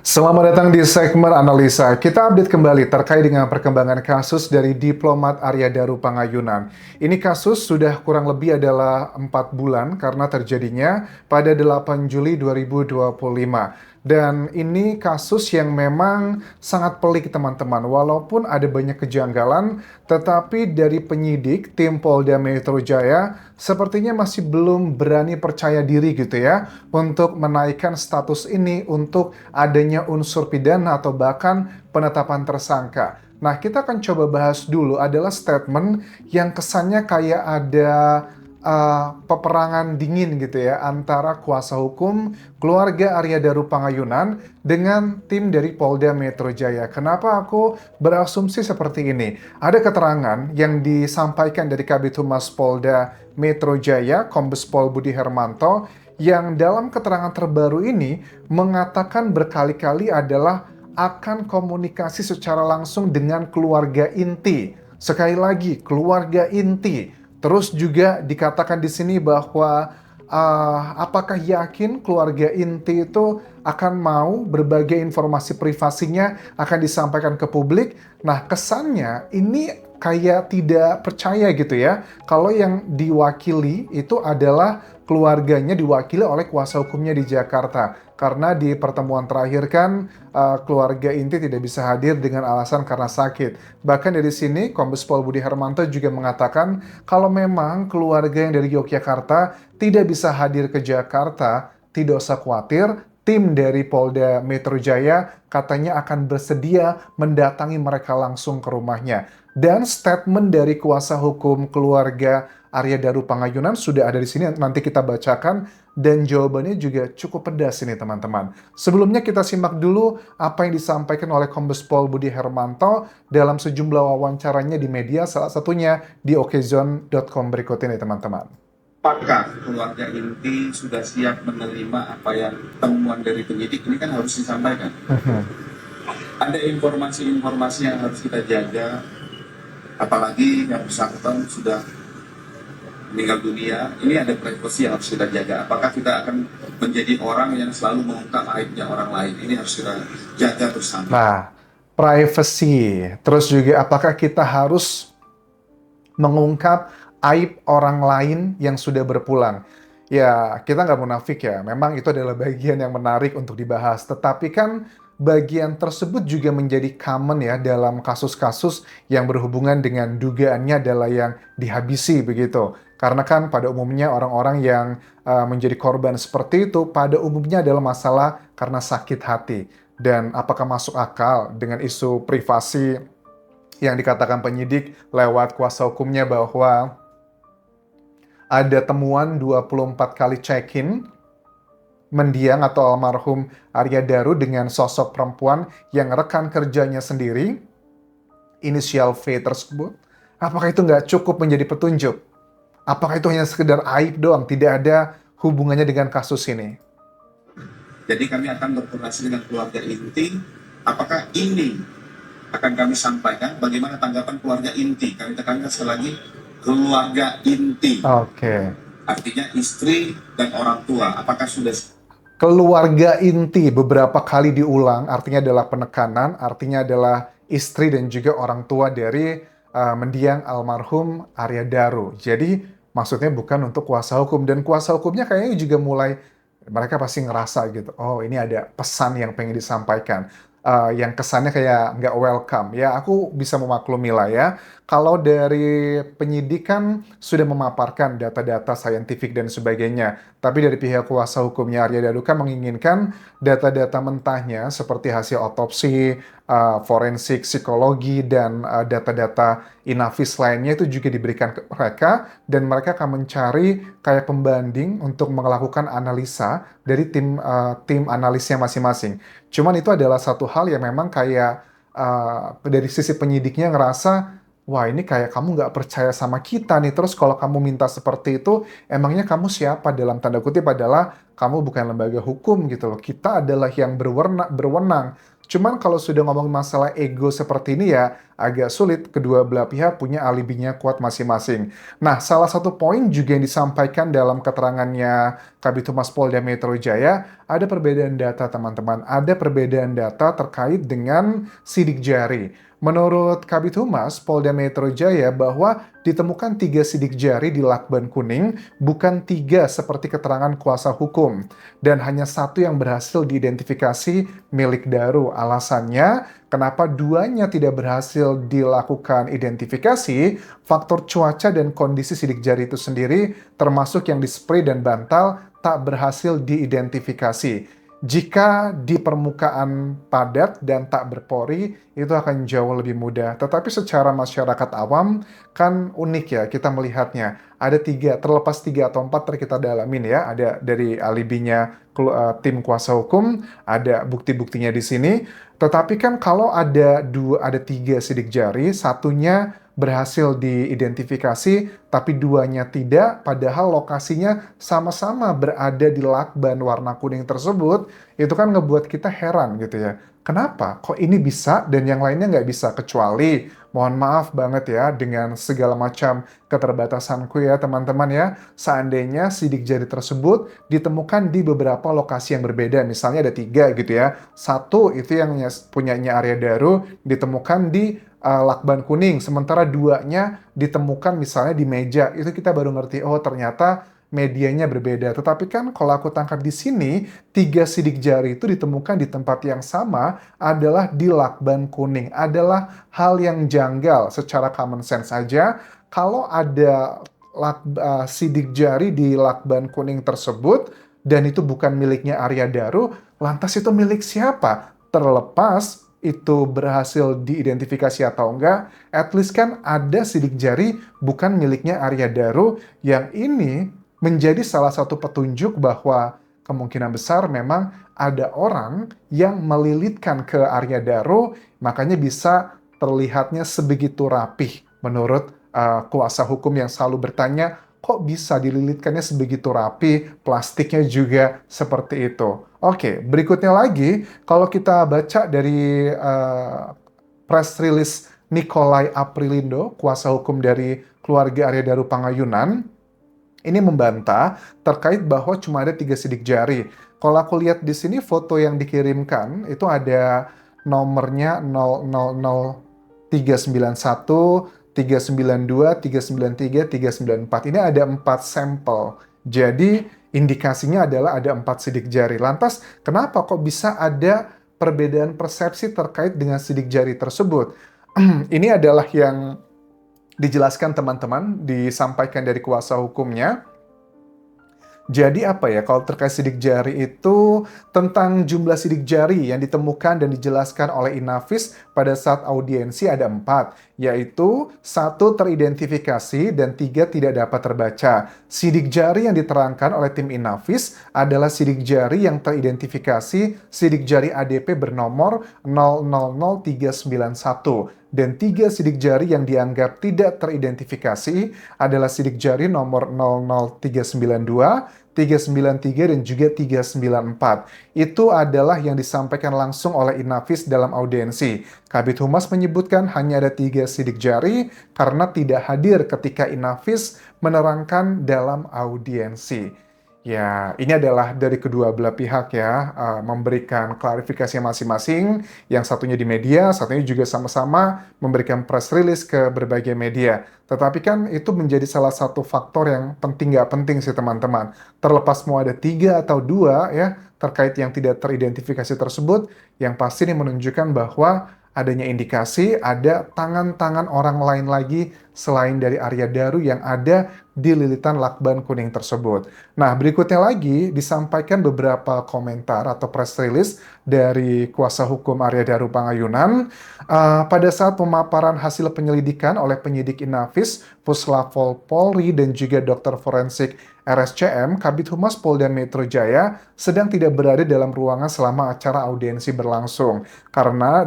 Selamat datang di segmen analisa. Kita update kembali terkait dengan perkembangan kasus dari diplomat Arya Daru Pangayunan. Ini kasus sudah kurang lebih adalah 4 bulan karena terjadinya pada 8 Juli 2025. Dan ini kasus yang memang sangat pelik teman-teman. Walaupun ada banyak kejanggalan, tetapi dari penyidik tim Polda Metro Jaya sepertinya masih belum berani percaya diri gitu ya untuk menaikkan status ini untuk adanya unsur pidana atau bahkan penetapan tersangka. Nah, kita akan coba bahas dulu adalah statement yang kesannya kayak ada peperangan dingin gitu ya antara kuasa hukum keluarga Arya Daru Pangayunan dengan tim dari Polda Metro Jaya. Kenapa aku berasumsi seperti ini? Ada keterangan yang disampaikan dari Kabid Humas Polda Metro Jaya, Kombes Pol Budi Hermanto, yang dalam keterangan terbaru ini mengatakan berkali-kali adalah akan komunikasi secara langsung dengan keluarga inti. Sekali lagi, keluarga inti. Terus juga dikatakan di sini bahwa apakah yakin keluarga inti itu akan mau berbagai informasi privasinya akan disampaikan ke publik. Nah, kesannya ini kayak tidak percaya gitu ya. Kalau yang diwakili itu adalah keluarganya diwakili oleh kuasa hukumnya di Jakarta. Karena di pertemuan terakhir kan keluarga inti tidak bisa hadir dengan alasan karena sakit. Bahkan dari sini Kombes Pol Budi Hermanto juga mengatakan kalau memang keluarga yang dari Yogyakarta tidak bisa hadir ke Jakarta, tidak usah khawatir. Tim dari Polda Metro Jaya katanya akan bersedia mendatangi mereka langsung ke rumahnya. Dan statement dari kuasa hukum keluarga Arya Daru Pangayunan sudah ada di sini, nanti kita bacakan, dan jawabannya juga cukup pedas ini teman-teman. Sebelumnya kita simak dulu apa yang disampaikan oleh Kombes Pol Budi Hermanto dalam sejumlah wawancaranya di media, salah satunya di okezone.com berikut ini teman-teman. Apakah keluarga inti sudah siap menerima apa yang temuan dari penyidik ini kan harus disampaikan. Ada informasi-informasi yang harus kita jaga, apalagi yang bersangkutan sudah meninggal dunia. Ini ada privasi yang harus kita jaga. Apakah kita akan menjadi orang yang selalu mengungkap aibnya orang lain? Ini harus kita jaga bersama. Nah, privacy. Terus juga apakah kita harus mengungkap aib orang lain yang sudah berpulang? Ya, kita nggak munafik ya. Memang itu adalah bagian yang menarik untuk dibahas. Tetapi kan bagian tersebut juga menjadi common ya dalam kasus-kasus yang berhubungan dengan dugaannya adalah yang dihabisi begitu. Karena kan pada umumnya orang-orang yang menjadi korban seperti itu pada umumnya adalah masalah karena sakit hati. Dan apakah masuk akal dengan isu privasi yang dikatakan penyidik lewat kuasa hukumnya bahwa ada temuan 24 kali check-in mendiang atau almarhum Arya Daru dengan sosok perempuan yang rekan kerjanya sendiri, inisial V tersebut. Apakah itu nggak cukup menjadi petunjuk? Apakah itu hanya sekedar aib doang, tidak ada hubungannya dengan kasus ini? Jadi kami akan berkoordinasi dengan keluarga inti. Apakah ini akan kami sampaikan? Bagaimana tanggapan keluarga inti? Kami tekankan sekali lagi, keluarga inti. Oke. Artinya istri dan orang tua. Apakah sudah Keluarga inti beberapa kali diulang, artinya adalah penekanan, artinya adalah istri dan juga orang tua dari mendiang almarhum Arya Daru. Jadi maksudnya bukan untuk kuasa hukum, dan kuasa hukumnya kayaknya juga mulai mereka pasti ngerasa gitu, oh ini ada pesan yang pengen disampaikan. Yang kesannya kayak nggak welcome. Ya, aku bisa memaklumi lah ya. Kalau dari penyidikan sudah memaparkan data-data saintifik dan sebagainya. Tapi dari pihak kuasa hukumnya Arya Daru kan menginginkan data-data mentahnya seperti hasil otopsi, forensik, psikologi, dan data-data inafis lainnya itu juga diberikan ke mereka. Dan mereka akan mencari kayak pembanding untuk melakukan analisa dari tim analisnya masing-masing. Cuman itu adalah satu hal yang memang kayak dari sisi penyidiknya ngerasa, wah ini kayak kamu nggak percaya sama kita nih. Terus kalau kamu minta seperti itu, emangnya kamu siapa? Dalam tanda kutip adalah kamu bukan lembaga hukum gitu loh. Kita adalah yang berwenang. Cuman kalau sudah ngomong masalah ego seperti ini ya agak sulit. Kedua belah pihak punya alibinya kuat masing-masing. Nah, salah satu poin juga yang disampaikan dalam keterangannya Kabid Humas Polda Metro Jaya, ada perbedaan data teman-teman. Ada perbedaan data terkait dengan sidik jari. Menurut Kabid Humas Polda Metro Jaya bahwa ditemukan 3 sidik jari di lakban kuning, bukan 3 seperti keterangan kuasa hukum. Dan hanya 1 yang berhasil diidentifikasi milik Daru. Alasannya, kenapa 2-nya tidak berhasil dilakukan identifikasi, faktor cuaca dan kondisi sidik jari itu sendiri, termasuk yang dispray dan bantal, tak berhasil diidentifikasi. Jika di permukaan padat dan tak berpori, itu akan jauh lebih mudah. Tetapi secara masyarakat awam, kan unik ya kita melihatnya. Ada 3, terlepas 3 atau 4 tadi kita dalamin ya. Ada dari alibinya tim kuasa hukum, ada bukti-buktinya di sini. Tetapi kan kalau ada 3 sidik jari, satunya berhasil diidentifikasi, tapi 2-nya tidak, padahal lokasinya sama-sama berada di lakban warna kuning tersebut, itu kan ngebuat kita heran gitu ya. Kenapa? Kok ini bisa dan yang lainnya nggak bisa? Kecuali, mohon maaf banget ya, dengan segala macam keterbatasanku ya teman-teman ya, seandainya sidik jari tersebut ditemukan di beberapa lokasi yang berbeda, misalnya ada 3 gitu ya. Satu itu yang punyanya Arya Daru ditemukan di lakban kuning, sementara 2-nya ditemukan misalnya di meja, itu kita baru ngerti, oh ternyata medianya berbeda. Tetapi kan kalau aku tangkap di sini, 3 sidik jari itu ditemukan di tempat yang sama adalah di lakban kuning. Adalah hal yang janggal secara common sense saja. Kalau ada sidik jari di lakban kuning tersebut, dan itu bukan miliknya Arya Daru, lantas itu milik siapa? Terlepas itu berhasil diidentifikasi atau enggak, at least kan ada sidik jari bukan miliknya Arya Daru, yang ini menjadi salah satu petunjuk bahwa kemungkinan besar memang ada orang yang melilitkan ke Arya Daru, makanya bisa terlihatnya sebegitu rapih menurut kuasa hukum yang selalu bertanya, kok bisa dililitkannya sebegitu rapi, plastiknya juga seperti itu. Oke, berikutnya lagi, kalau kita baca dari press release Nikolai Aprilindo, kuasa hukum dari keluarga Arya Daru Pangayunan, ini membantah terkait bahwa cuma ada 3 sidik jari. Kalau aku lihat di sini foto yang dikirimkan, itu ada nomornya 000-391, 392, 393, 394. Ini ada 4 sampel. Jadi indikasinya adalah ada 4 sidik jari. Lantas kenapa kok bisa ada perbedaan persepsi terkait dengan sidik jari tersebut? Ini adalah yang dijelaskan teman-teman, disampaikan dari kuasa hukumnya. Jadi apa ya, kalau terkait sidik jari itu tentang jumlah sidik jari yang ditemukan dan dijelaskan oleh Inavis pada saat audiensi ada 4, yaitu 1 teridentifikasi dan 3 tidak dapat terbaca. Sidik jari yang diterangkan oleh tim Inavis adalah sidik jari yang teridentifikasi sidik jari ADP bernomor 000391. Dan 3 sidik jari yang dianggap tidak teridentifikasi adalah sidik jari nomor 00392, 393, dan juga 394. Itu adalah yang disampaikan langsung oleh Inavis dalam audiensi. Kabid Humas menyebutkan hanya ada 3 sidik jari karena tidak hadir ketika Inavis menerangkan dalam audiensi. Ya, ini adalah dari kedua belah pihak ya, memberikan klarifikasi masing-masing, yang satunya di media, satunya juga sama-sama memberikan press release ke berbagai media. Tetapi kan itu menjadi salah satu faktor yang penting nggak penting sih teman-teman. Terlepas mau ada 3 atau 2 ya, terkait yang tidak teridentifikasi tersebut, yang pasti ini menunjukkan bahwa adanya indikasi ada tangan-tangan orang lain lagi selain dari Arya Daru yang ada di lilitan lakban kuning tersebut. Nah, berikutnya lagi disampaikan beberapa komentar atau press release dari kuasa hukum Arya Daru Pangayunan pada saat pemaparan hasil penyelidikan oleh penyidik Inavis, Puslapol Polri, dan juga dokter forensik RSCM, Kabid Humas Polda Metro Jaya sedang tidak berada dalam ruangan selama acara audiensi berlangsung.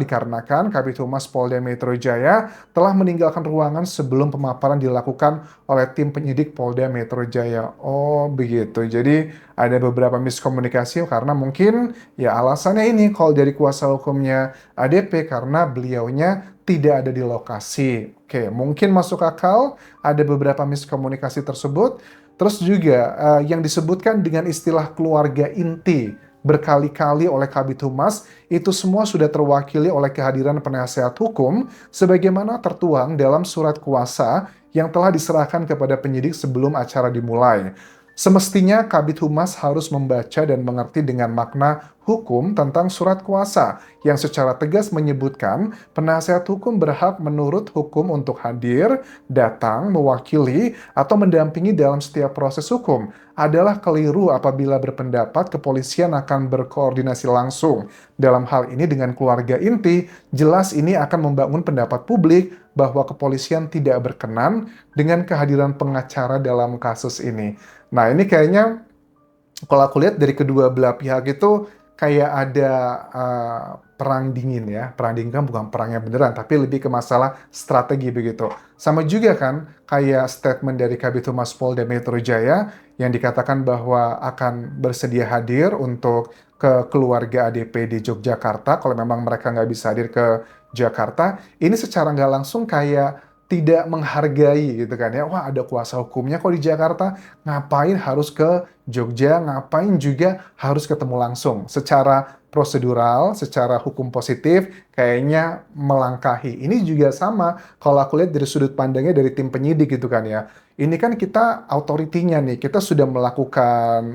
Dikarenakan Kabid Humas Polda Metro Jaya telah meninggalkan ruangan sebelum pemaparan dilakukan oleh tim penyidik Polda Metro Jaya. Oh, begitu. Jadi ada beberapa miskomunikasi karena mungkin ya alasannya ini kalau dari kuasa hukumnya ADP karena beliaunya tidak ada di lokasi. Oke, mungkin masuk akal ada beberapa miskomunikasi tersebut. Terus juga yang disebutkan dengan istilah keluarga inti berkali-kali oleh Kabid Humas, itu semua sudah terwakili oleh kehadiran penasehat hukum sebagaimana tertuang dalam surat kuasa yang telah diserahkan kepada penyidik sebelum acara dimulai. Semestinya Kabid Humas harus membaca dan mengerti dengan makna hukum tentang surat kuasa yang secara tegas menyebutkan penasehat hukum berhak menurut hukum untuk hadir, datang, mewakili, atau mendampingi dalam setiap proses hukum. Adalah keliru apabila berpendapat kepolisian akan berkoordinasi langsung. Dalam hal ini dengan keluarga inti, jelas ini akan membangun pendapat publik bahwa kepolisian tidak berkenan dengan kehadiran pengacara dalam kasus ini. Nah, ini kayaknya kalau aku lihat dari kedua belah pihak itu kayak ada perang dingin ya. Perang dingin kan bukan perang yang beneran, tapi lebih ke masalah strategi begitu. Sama juga kan kayak statement dari Kabid Humas Polda Metro Jaya yang dikatakan bahwa akan bersedia hadir untuk ke keluarga ADP di Yogyakarta kalau memang mereka nggak bisa hadir ke Jakarta. Ini secara nggak langsung kayak tidak menghargai gitu kan ya. Wah, ada kuasa hukumnya kok di Jakarta, ngapain harus ke Jogja, ngapain juga harus ketemu langsung. Secara prosedural, secara hukum positif, kayaknya melangkahi. Ini juga sama kalau aku lihat dari sudut pandangnya dari tim penyidik gitu kan ya. Ini kan kita autoritinya nih, kita sudah melakukan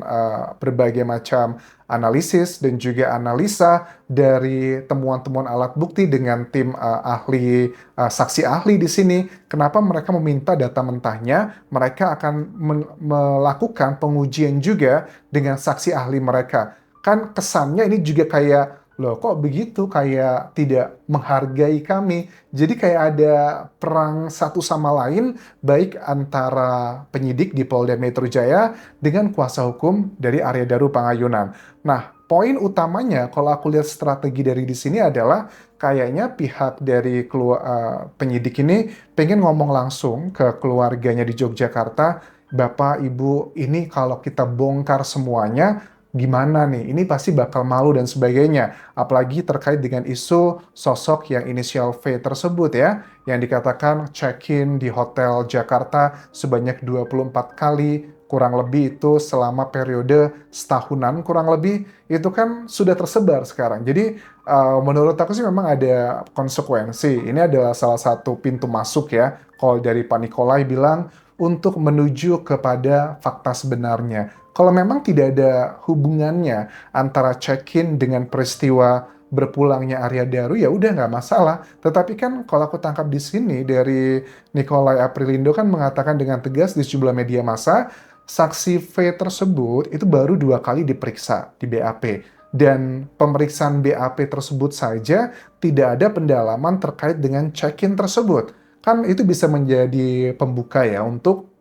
berbagai macam analisis dan juga analisa dari temuan-temuan alat bukti dengan tim ahli, saksi ahli di sini. Kenapa mereka meminta data mentahnya? Mereka akan melakukan pengujian juga dengan saksi ahli mereka. Kan kesannya ini juga kayak, loh kok begitu, kayak tidak menghargai kami. Jadi kayak ada perang satu sama lain, baik antara penyidik di Polda Metro Jaya dengan kuasa hukum dari Arya Daru Pangayunan. Nah, poin utamanya kalau aku lihat strategi dari di sini adalah kayaknya pihak dari penyidik ini pengen ngomong langsung ke keluarganya di Yogyakarta, Bapak, Ibu, ini kalau kita bongkar semuanya, gimana nih? Ini pasti bakal malu dan sebagainya. Apalagi terkait dengan isu sosok yang inisial V tersebut ya, yang dikatakan check-in di Hotel Jakarta sebanyak 24 kali, kurang lebih itu selama periode setahunan kurang lebih, itu kan sudah tersebar sekarang. Jadi menurut aku sih memang ada konsekuensi. Ini adalah salah satu pintu masuk ya, kalau dari Pak Nikolai bilang, untuk menuju kepada fakta sebenarnya. Kalau memang tidak ada hubungannya antara check-in dengan peristiwa berpulangnya Arya Daru, ya udah nggak masalah. Tetapi kan kalau aku tangkap di sini dari Nikolai Aprilindo kan mengatakan dengan tegas di sejumlah media massa, saksi V tersebut itu baru 2 kali diperiksa di BAP. Dan pemeriksaan BAP tersebut saja tidak ada pendalaman terkait dengan check-in tersebut. Kan itu bisa menjadi pembuka ya untuk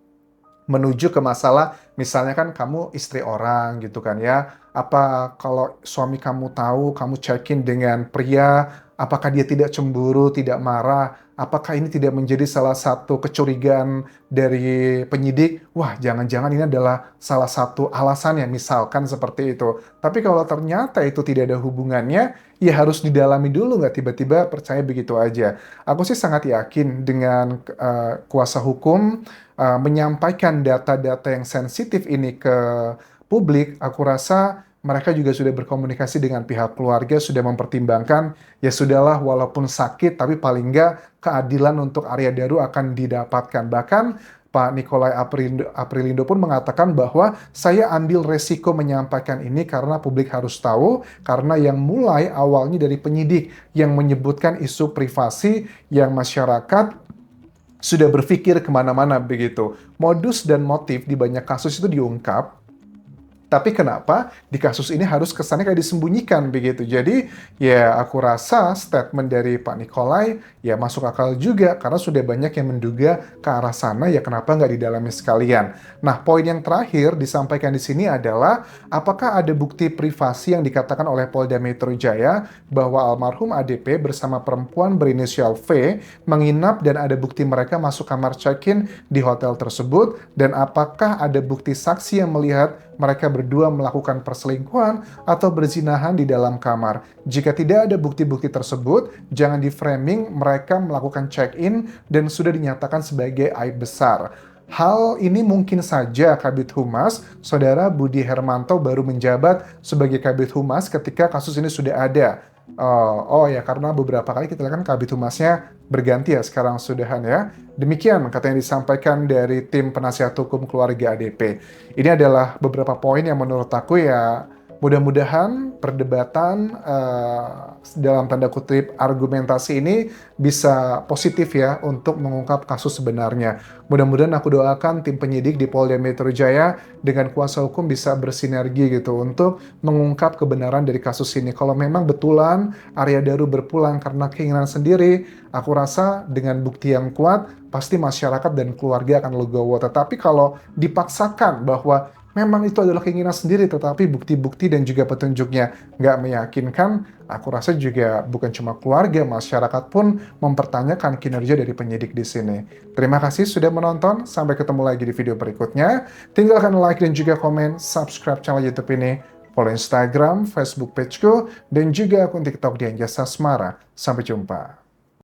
menuju ke masalah, misalnya kan kamu istri orang gitu kan ya, apa kalau suami kamu tahu kamu check-in dengan pria, apakah dia tidak cemburu, tidak marah, apakah ini tidak menjadi salah satu kecurigaan dari penyidik, wah jangan-jangan ini adalah salah satu alasannya, misalkan seperti itu. Tapi kalau ternyata itu tidak ada hubungannya, ya harus didalami dulu, nggak tiba-tiba percaya begitu aja. Aku sih sangat yakin dengan kuasa hukum menyampaikan data-data yang sensitif ini ke publik, aku rasa mereka juga sudah berkomunikasi dengan pihak keluarga, sudah mempertimbangkan, ya sudahlah walaupun sakit, tapi paling nggak keadilan untuk Arya Daru akan didapatkan. Bahkan Pak Nikolai Aprilindo pun mengatakan bahwa saya ambil resiko menyampaikan ini karena publik harus tahu, karena yang mulai awalnya dari penyidik yang menyebutkan isu privasi yang masyarakat sudah berpikir kemana-mana begitu. Modus dan motif di banyak kasus itu diungkap, tapi kenapa di kasus ini harus kesannya kayak disembunyikan begitu. Jadi ya aku rasa statement dari Pak Nikolai ya masuk akal juga karena sudah banyak yang menduga ke arah sana, ya kenapa nggak didalami sekalian. Nah, poin yang terakhir disampaikan di sini adalah apakah ada bukti privasi yang dikatakan oleh Polda Metro Jaya bahwa almarhum ADP bersama perempuan berinisial V menginap dan ada bukti mereka masuk kamar check-in di hotel tersebut, dan apakah ada bukti saksi yang melihat mereka berdua melakukan perselingkuhan atau berzinahan di dalam kamar. Jika tidak ada bukti-bukti tersebut, jangan di-framing mereka melakukan check-in dan sudah dinyatakan sebagai aib besar. Hal ini mungkin saja Kabid Humas, Saudara Budi Hermanto baru menjabat sebagai Kabid Humas ketika kasus ini sudah ada. Oh ya, karena beberapa kali kita lihat kan Kabid Humasnya berganti ya sekarang sudahan ya. Demikian kata yang disampaikan dari tim penasihat hukum keluarga ADP. Ini adalah beberapa poin yang menurut aku ya mudah-mudahan perdebatan dalam tanda kutip argumentasi ini bisa positif ya untuk mengungkap kasus sebenarnya. Mudah-mudahan aku doakan tim penyidik di Polda Metro Jaya dengan kuasa hukum bisa bersinergi gitu untuk mengungkap kebenaran dari kasus ini. Kalau memang betulan Arya Daru berpulang karena keinginan sendiri, aku rasa dengan bukti yang kuat pasti masyarakat dan keluarga akan legowo. Tetapi kalau dipaksakan bahwa memang itu adalah keinginan sendiri, tetapi bukti-bukti dan juga petunjuknya nggak meyakinkan, aku rasa juga bukan cuma keluarga, masyarakat pun mempertanyakan kinerja dari penyidik di sini. Terima kasih sudah menonton, sampai ketemu lagi di video berikutnya. Tinggalkan like dan juga komen, subscribe channel YouTube ini, follow Instagram, Facebook pageku, dan juga akun TikTok di Anjasa Asmara. Sampai jumpa.